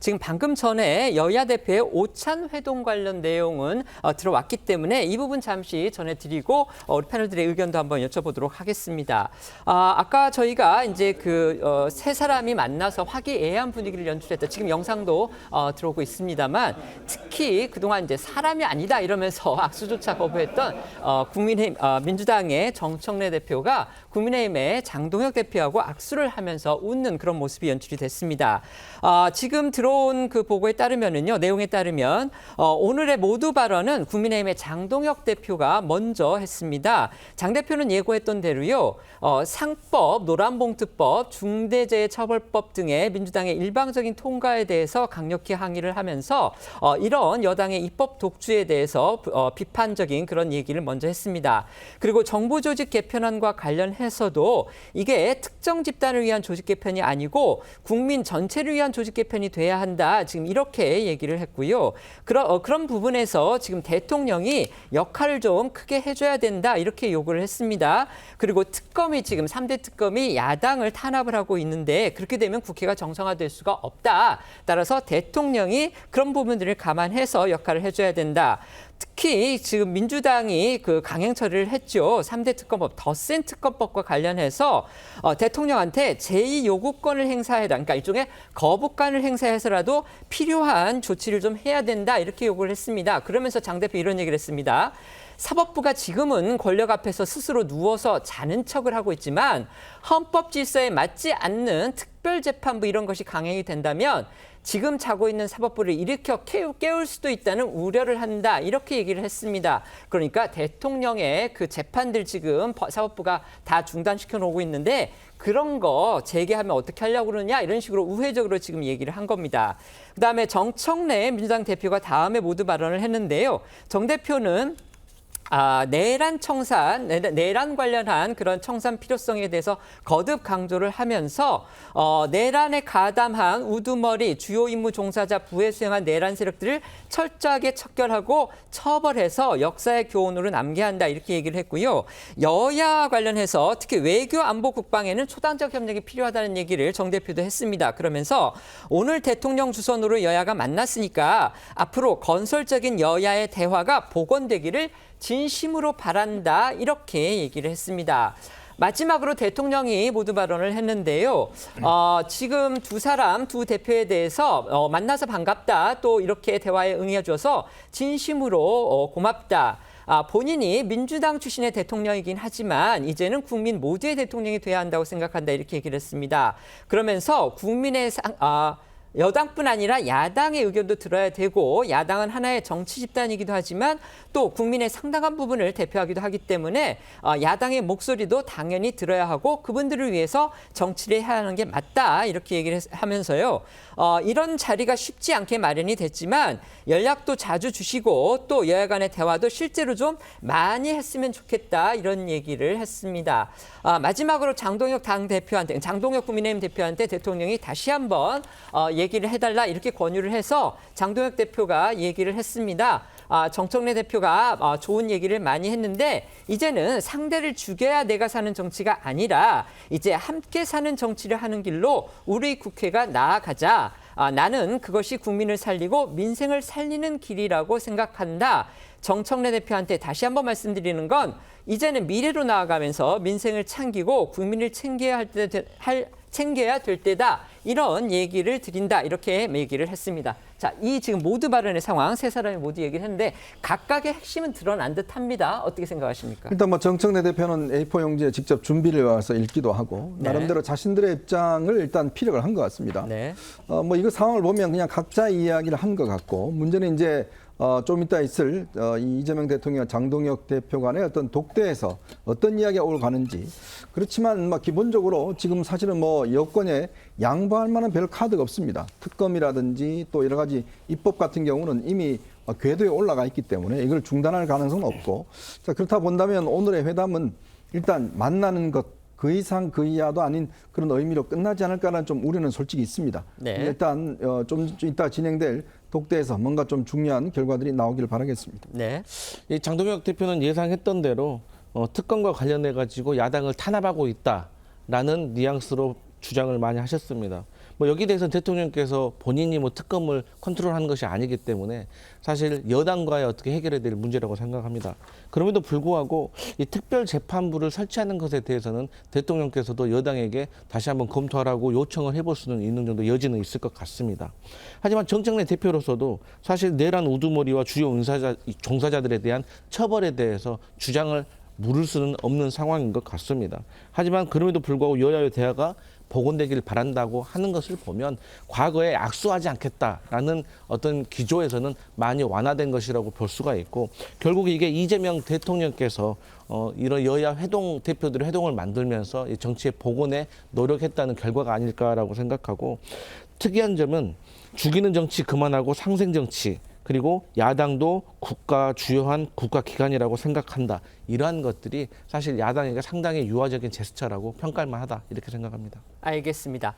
지금 방금 전에 여야 대표의 오찬 회동 관련 내용은 들어왔기 때문에 이 부분 잠시 전해드리고 우리 패널들의 의견도 한번 여쭤보도록 하겠습니다. 아까 저희가 이제 세 사람이 만나서 화기애애한 분위기를 연출했다. 지금 영상도 들어오고 있습니다만 특히 그동안 이제 사람이 아니다 이러면서 악수조차 거부했던 민주당의 정청래 대표가 국민의힘의 장동혁 대표하고 악수를 하면서 웃는 그런 모습이 연출이 됐습니다. 지금 들어온 그 보고에 따르면은요, 내용에 따르면 오늘의 모두 발언은 국민의힘의 장동혁 대표가 먼저 했습니다. 장 대표는 예고했던 대로요, 상법, 노란봉투법, 중대재해처벌법 등의 민주당의 일방적인 통과에 대해서 강력히 항의를 하면서 이런 여당의 입법 독주에 대해서 비판적인 그런 얘기를 먼저 했습니다. 그리고 정부 조직 개편안과 관련해서도 이게 특정 집단을 위한 조직 개편이 아니고 국민 전체를 위한 조직 개편이 돼야 한다. 지금 이렇게 얘기를 했고요. 그런 부분에서 지금 대통령이 역할을 좀 크게 해줘야 된다. 이렇게 요구를 했습니다. 그리고 특검이 지금 3대 특검이 야당을 탄압을 하고 있는데 그렇게 되면 국회가 정상화될 수가 없다. 따라서 대통령이 그런 부분들을 감안해서 역할을 해줘야 된다. 특히 지금 민주당이 강행 처리를 했죠. 3대 특검법, 더 센 특검법과 관련해서 대통령한테 제2 요구권을 행사해라. 그러니까 일종의 거부권을 행사해서라도 필요한 조치를 좀 해야 된다. 이렇게 요구를 했습니다. 그러면서 장 대표 이런 얘기를 했습니다. 사법부가 지금은 권력 앞에서 스스로 누워서 자는 척을 하고 있지만 헌법 질서에 맞지 않는 특별재판부 이런 것이 강행이 된다면 지금 자고 있는 사법부를 일으켜 깨울 수도 있다는 우려를 한다. 이렇게 얘기를 했습니다. 그러니까 대통령의 그 재판들 지금 사법부가 다 중단시켜 놓고 있는데 그런 거 재개하면 어떻게 하려고 그러냐 이런 식으로 우회적으로 지금 얘기를 한 겁니다. 그다음에 정청래 민주당 대표가 다음에 모두 발언을 했는데요. 정 대표는 내란 관련한 그런 청산 필요성에 대해서 거듭 강조를 하면서 내란에 가담한 우두머리 주요 임무 종사자 부에 수행한 내란 세력들을 철저하게 척결하고 처벌해서 역사의 교훈으로 남게 한다 이렇게 얘기를 했고요. 여야 관련해서 특히 외교 안보 국방에는 초당적 협력이 필요하다는 얘기를 정 대표도 했습니다. 그러면서 오늘 대통령 주선으로 여야가 만났으니까 앞으로 건설적인 여야의 대화가 복원되기를 진심으로 바란다 이렇게 얘기를 했습니다. 마지막으로 대통령이 모두 발언을 했는데요. 지금 두 대표에 대해서 만나서 반갑다. 또 이렇게 대화에 응해줘서 진심으로 고맙다. 본인이 민주당 출신의 대통령이긴 하지만 이제는 국민 모두의 대통령이 돼야 한다고 생각한다. 이렇게 얘기를 했습니다. 그러면서 국민의 여당뿐 아니라 야당의 의견도 들어야 되고 야당은 하나의 정치 집단이기도 하지만 또 국민의 상당한 부분을 대표하기도 하기 때문에 야당의 목소리도 당연히 들어야 하고 그분들을 위해서 정치를 해야 하는 게 맞다 이렇게 얘기를 하면서요. 이런 자리가 쉽지 않게 마련이 됐지만 연락도 자주 주시고 또 여야 간의 대화도 실제로 좀 많이 했으면 좋겠다 이런 얘기를 했습니다. 마지막으로 장동혁 국민의힘 대표한테 대통령이 다시 한번 얘기를 해달라 이렇게 권유를 해서 장동혁 대표가 얘기를 했습니다. 정청래 대표가 좋은 얘기를 많이 했는데 이제는 상대를 죽여야 내가 사는 정치가 아니라 이제 함께 사는 정치를 하는 길로 우리 국회가 나아가자. 나는 그것이 국민을 살리고 민생을 살리는 길이라고 생각한다. 정청래 대표한테 다시 한번 말씀드리는 건 이제는 미래로 나아가면서 민생을 챙기고 국민을 챙겨야 될 때다. 이런 얘기를 드린다. 이렇게 얘기를 했습니다. 자, 이 지금 모두 발언의 상황 세 사람이 모두 얘기를 했는데 각각의 핵심은 드러난 듯합니다. 어떻게 생각하십니까? 일단 정청래 대표는 A4 용지에 직접 준비를 와서 읽기도 하고 나름대로 자신들의 입장을 일단 피력을 한 것 같습니다. 네. 이거 상황을 보면 그냥 각자 이야기를 한 것 같고 문제는 이제 좀 이따 있을 이재명 대통령과 장동혁 대표 간의 어떤 독대에서 어떤 이야기가 오고 가는지 그렇지만 기본적으로 지금 사실은 여권에 양보할 만한 별 카드가 없습니다. 특검이라든지 또 여러 가지 입법 같은 경우는 이미 궤도에 올라가 있기 때문에 이걸 중단할 가능성은 없고 자 그렇다 본다면 오늘의 회담은 일단 만나는 것 그 이상 그 이하도 아닌 그런 의미로 끝나지 않을까라는 좀 우려는 솔직히 있습니다. 네. 일단 좀 이따 진행될 독대에서 뭔가 좀 중요한 결과들이 나오기를 바라겠습니다. 네. 이 장동혁 대표는 예상했던 대로 특검과 관련해 가지고 야당을 탄압하고 있다라는 뉘앙스로 주장을 많이 하셨습니다. 뭐 여기에 대해서는 대통령께서 본인이 뭐 특검을 컨트롤하는 것이 아니기 때문에 사실 여당과의 어떻게 해결해야 될 문제라고 생각합니다. 그럼에도 불구하고 이 특별재판부를 설치하는 것에 대해서는 대통령께서도 여당에게 다시 한번 검토하라고 요청을 해볼 수는 있는 정도 여지는 있을 것 같습니다. 하지만 정청래 대표로서도 사실 내란 우두머리와 주요 종사자들에 대한 처벌에 대해서 주장을 물을 수는 없는 상황인 것 같습니다. 하지만 그럼에도 불구하고 여야의 대화가 복원되길 바란다고 하는 것을 보면 과거에 악수하지 않겠다라는 어떤 기조에서는 많이 완화된 것이라고 볼 수가 있고, 결국 이게 이재명 대통령께서 이런 여야 회동 대표들의 회동을 만들면서 이 정치의 복원에 노력했다는 결과가 아닐까라고 생각하고, 특이한 점은 죽이는 정치 그만하고 상생 정치, 그리고 야당도 국가 주요한 국가기관이라고 생각한다. 이러한 것들이 사실 야당에게 상당히 유화적인 제스처라고 평가할 만하다. 이렇게 생각합니다. 알겠습니다.